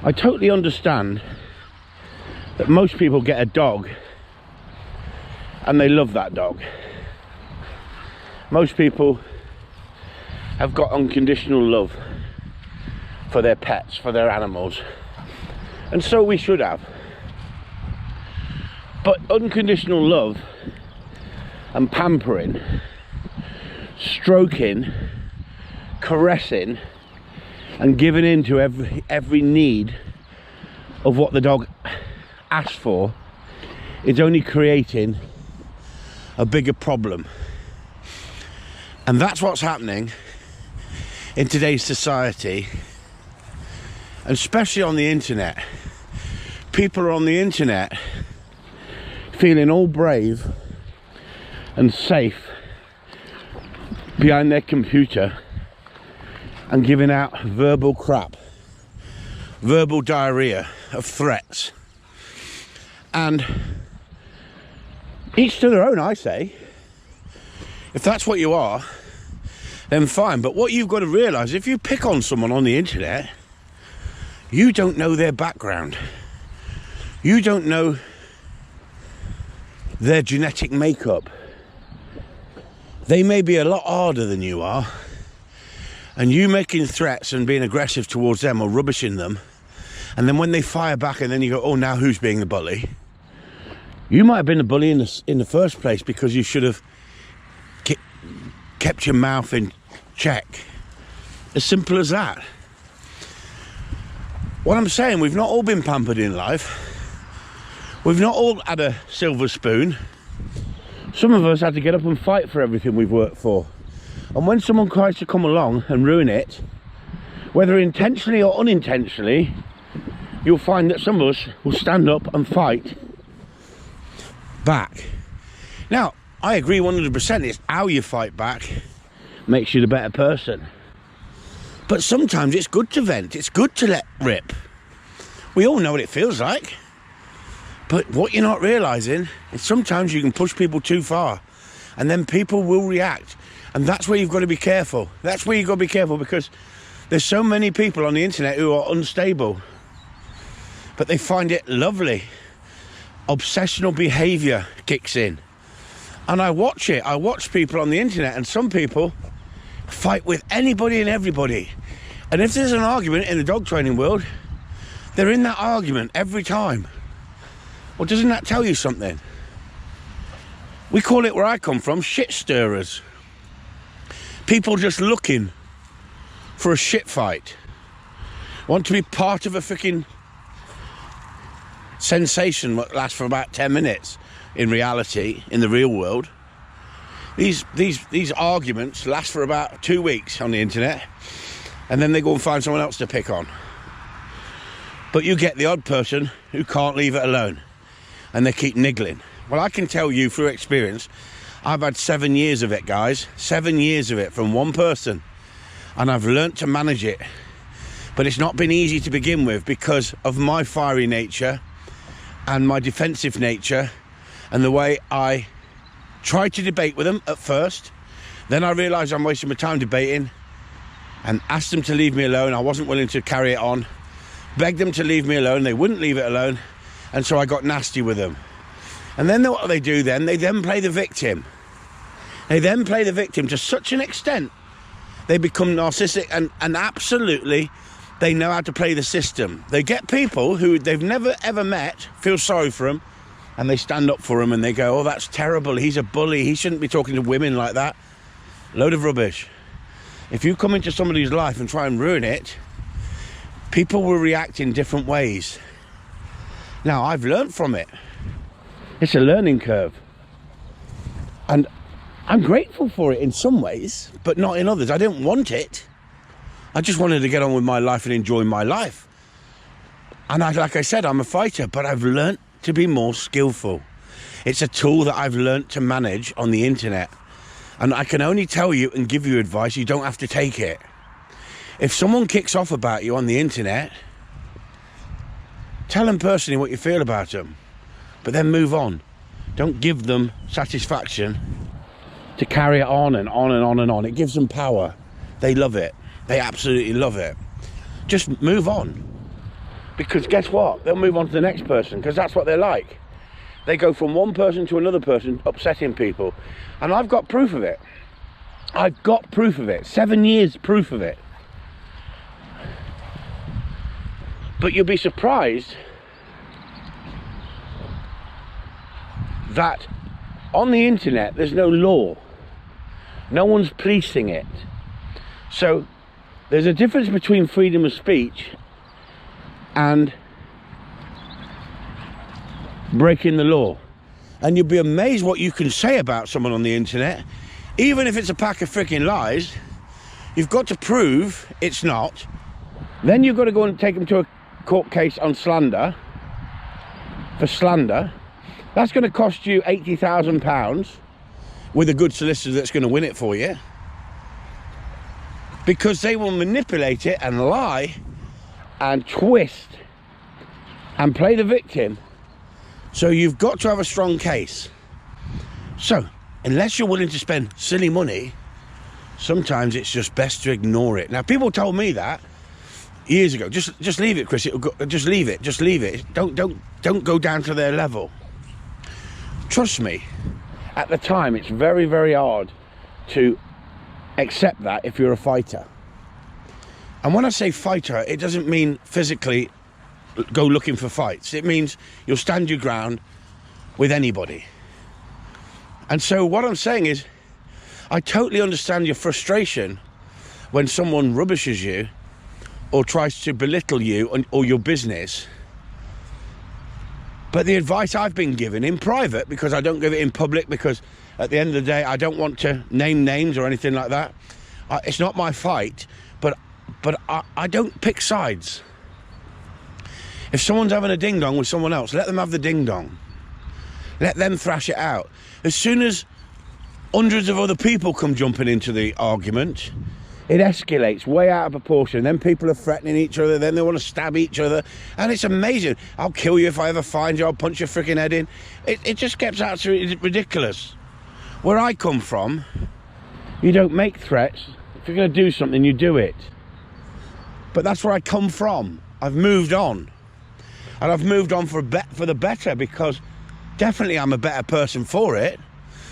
I totally understand that most people get a dog and they love that dog. Most people have got unconditional love for their pets, for their animals, and so we should have. But unconditional love and pampering, stroking, caressing and giving in to every need of what the dog asks for is only creating a bigger problem. And that's what's happening in today's society, and especially on the internet. People are on the internet feeling all brave and safe behind their computer and giving out verbal crap, verbal diarrhea of threats. And each to their own, I say. If that's what you are, then fine. But what you've got to realise, if you pick on someone on the internet, you don't know their background. You don't know their genetic makeup. They may be a lot harder than you are, and you making threats and being aggressive towards them or rubbishing them, and then when they fire back and then you go, oh, now who's being the bully? You might have been a bully in the first place because you should have kept your mouth in check. As simple as that. What I'm saying, we've not all been pampered in life. We've not all had a silver spoon. Some of us had to get up and fight for everything we've worked for. And when someone tries to come along and ruin it, whether intentionally or unintentionally, you'll find that some of us will stand up and fight back. Now, I agree 100%. It's how you fight back makes you the better person. But sometimes it's good to vent. It's good to let rip. We all know what it feels like. But what you're not realising is sometimes you can push people too far and then people will react. And that's where you've got to be careful. That's where you've got to be careful, because there's so many people on the internet who are unstable, but they find it lovely. Obsessional behaviour kicks in. And I watch it. I watch people on the internet, and some people fight with anybody and everybody. And if there's an argument in the dog training world, they're in that argument every time. Well, doesn't that tell you something? We call it, where I come from, shit stirrers. People just looking for a shit fight. Want to be part of a freaking sensation that lasts for about 10 minutes. In reality, in the real world, these arguments last for about 2 weeks on the internet, and then they go and find someone else to pick on. But you get the odd person who can't leave it alone, and they keep niggling. Well, I can tell you through experience, I've had 7 years of it, guys. 7 years of it from one person, and I've learnt to manage it. But it's not been easy to begin with because of my fiery nature and my defensive nature, and the way I tried to debate with them at first. Then I realised I'm wasting my time debating and asked them to leave me alone. I wasn't willing to carry it on. Begged them to leave me alone. They wouldn't leave it alone. And so I got nasty with them. And then what they do then? They then play the victim. They then play the victim to such an extent they become narcissistic, and absolutely they know how to play the system. They get people who they've never ever met, feel sorry for them, and they stand up for him and they go, oh, that's terrible, he's a bully, he shouldn't be talking to women like that. Load of rubbish. If you come into somebody's life and try and ruin it, people will react in different ways. Now, I've learned from it. It's a learning curve. And I'm grateful for it in some ways, but not in others. I didn't want it. I just wanted to get on with my life and enjoy my life. And like I said, I'm a fighter, but I've learned to be more skillful. It's a tool that I've learnt to manage on the internet, and I can only tell you and give you advice. You don't have to take it. If someone kicks off about you on the internet, tell them personally what you feel about them, but then move on. Don't give them satisfaction to carry it on and on and on and on. It gives them power. They love it. They absolutely love it. Just move on. Because guess what? They'll move on to the next person, because that's what they're like. They go from one person to another person, upsetting people. And I've got proof of it. I've got proof of it. 7 years proof of it. But you'll be surprised that on the internet there's no law. No one's policing it. So there's a difference between freedom of speech and breaking the law. And you'll be amazed what you can say about someone on the internet. Even if it's a pack of freaking lies, you've got to prove it's not. Then you've got to go and take them to a court case on slander, for slander. That's going to cost you £80,000 with a good solicitor that's going to win it for you, because they will manipulate it and lie and twist and play the victim. So you've got to have a strong case. So unless you're willing to spend silly money, sometimes it's just best to ignore it. Now, people told me that years ago. Just leave it, Chris. Just leave it. Just leave it. Don't go down to their level. Trust me. At the time, it's very, very hard to accept that if you're a fighter. And when I say fighter, it doesn't mean physically go looking for fights. It means you'll stand your ground with anybody. And so what I'm saying is, I totally understand your frustration when someone rubbishes you or tries to belittle you or your business. But the advice I've been given in private, because I don't give it in public, because at the end of the day, I don't want to name names or anything like that. It's not my fight, but I don't pick sides. If someone's having a ding-dong with someone else, let them have the ding-dong. Let them thrash it out. As soon as hundreds of other people come jumping into the argument, it escalates way out of proportion. Then people are threatening each other, then they want to stab each other, and it's amazing. I'll kill you if I ever find you, I'll punch your freaking head in. It just gets absolutely ridiculous. Where I come from, you don't make threats. If you're going to do something, you do it. But that's where I come from. I've moved on. And I've moved on for the better, because definitely I'm a better person for it.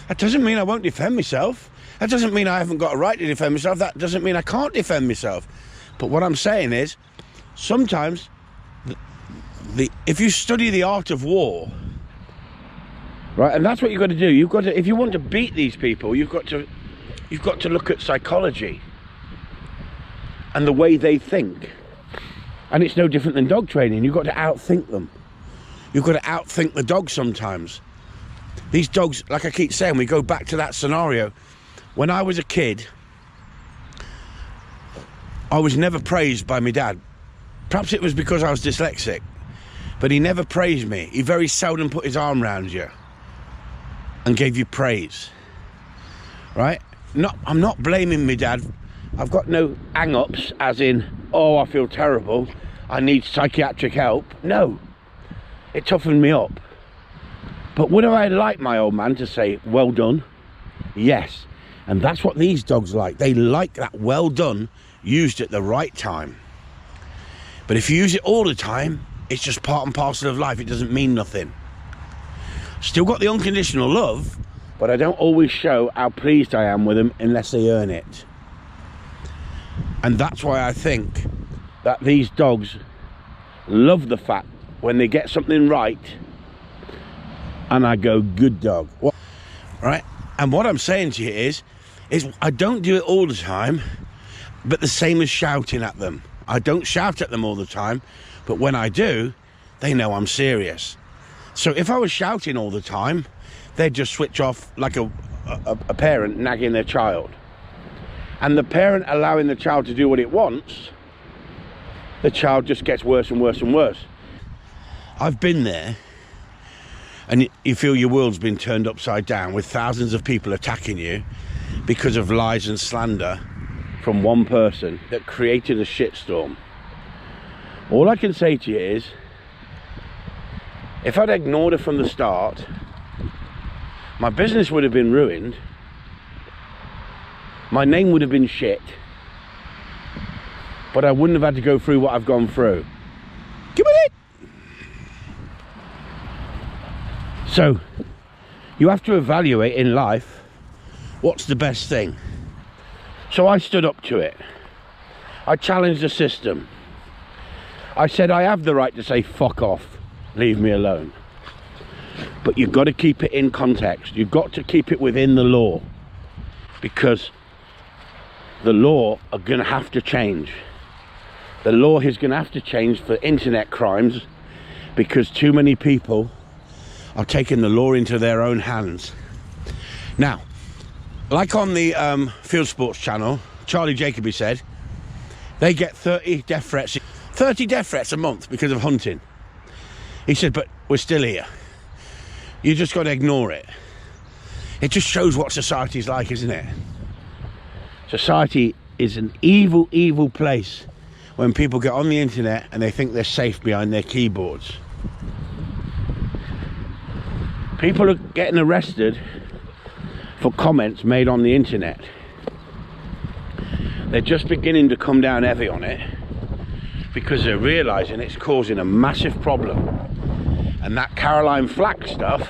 That doesn't mean I won't defend myself. That doesn't mean I haven't got a right to defend myself. That doesn't mean I can't defend myself. But what I'm saying is, sometimes, if you study the art of war, right, and that's what you've got to do. You've got to, if you want to beat these people, you've got to look at psychology and the way they think. And it's no different than dog training. You've got to outthink them. You've got to outthink the dog sometimes. These dogs, like I keep saying, we go back to that scenario. When I was a kid, I was never praised by my dad. Perhaps it was because I was dyslexic, but he never praised me. He very seldom put his arm around you and gave you praise, right? I'm not blaming my dad. I've got no hang-ups as in, oh, I feel terrible, I need psychiatric help. No, it toughened me up. But would I like my old man to say, well done? Yes. And that's what these dogs like. They like that well done, used at the right time. But if you use it all the time, it's just part and parcel of life. It doesn't mean nothing. Still got the unconditional love, but I don't always show how pleased I am with them unless they earn it. And that's why I think that these dogs love the fact when they get something right and I go, good dog. Right? And what I'm saying to you is I don't do it all the time, but the same as shouting at them. I don't shout at them all the time, but when I do, they know I'm serious. So if I was shouting all the time, they'd just switch off like a parent nagging their child. And the parent allowing the child to do what it wants, the child just gets worse and worse and worse. I've been there, and you feel your world's been turned upside down with thousands of people attacking you because of lies and slander from one person that created a shitstorm. All I can say to you is, if I'd ignored her from the start, my business would have been ruined, my name would have been shit, but I wouldn't have had to go through what I've gone through. Give me So you have to evaluate in life what's the best thing. So I stood up to it. I challenged the system. I said I have the right to say fuck off, leave me alone. But you've got to keep it in context. You've got to keep it within the law, because the law are going to have to change. The law is going to have to change for internet crimes, because too many people are taking the law into their own hands. Now, like on the Field Sports channel, Charlie Jacoby said they get 30 death threats a month because of hunting. He said, but we're still here. You just got to ignore it. It just shows what society's like, isn't it? Society is an evil, evil place when people get on the internet and they think they're safe behind their keyboards. People are getting arrested for comments made on the internet. They're just beginning to come down heavy on it because they're realising it's causing a massive problem. And that Caroline Flack stuff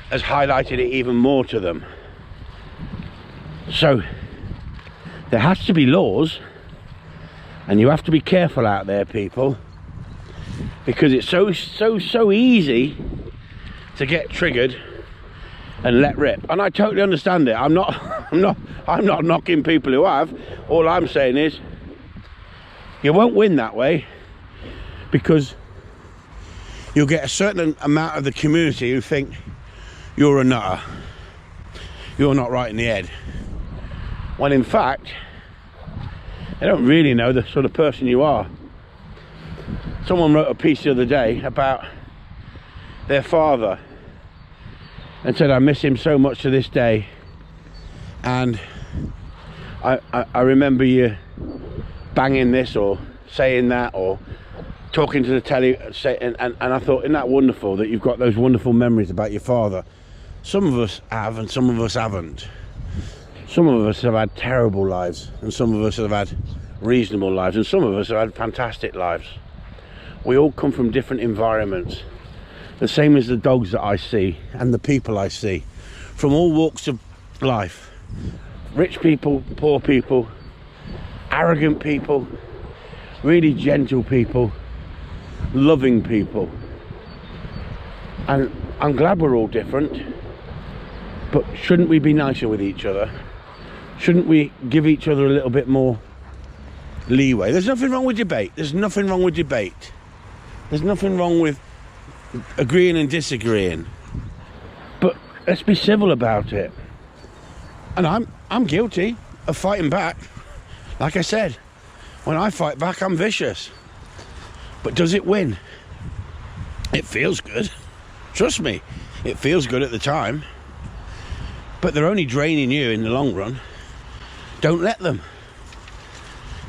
has highlighted it even more to them. So there has to be laws, and you have to be careful out there, people, because it's so easy to get triggered and let rip. And I totally understand it. I'm not knocking people who have. All I'm saying is you won't win that way, because you'll get a certain amount of the community who think you're a nutter, you're not right in the head, when in fact they don't really know the sort of person you are. Someone wrote a piece the other day about their father and said, I miss him so much to this day, and I remember you banging this or saying that or talking to the telly, and I thought, isn't that wonderful that you've got those wonderful memories about your father? Some of us have and some of us haven't. Some of us have had terrible lives, and some of us have had reasonable lives, and some of us have had fantastic lives. We all come from different environments, the same as the dogs that I see and the people I see, from all walks of life. Rich people, poor people, arrogant people, really gentle people, loving people. And I'm glad we're all different, but shouldn't we be nicer with each other? Shouldn't we give each other a little bit more leeway? There's nothing wrong with debate. There's nothing wrong with debate. There's nothing wrong with agreeing and disagreeing, but let's be civil about it. And I'm guilty of fighting back. Like I said, when I fight back, I'm vicious. But does it win? It feels good. Trust me, it feels good at the time. But they're only draining you in the long run. Don't let them,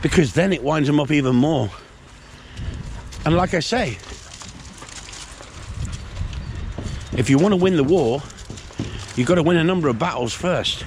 because then it winds them up even more. And like I say, if you want to win the war, you've got to win a number of battles first.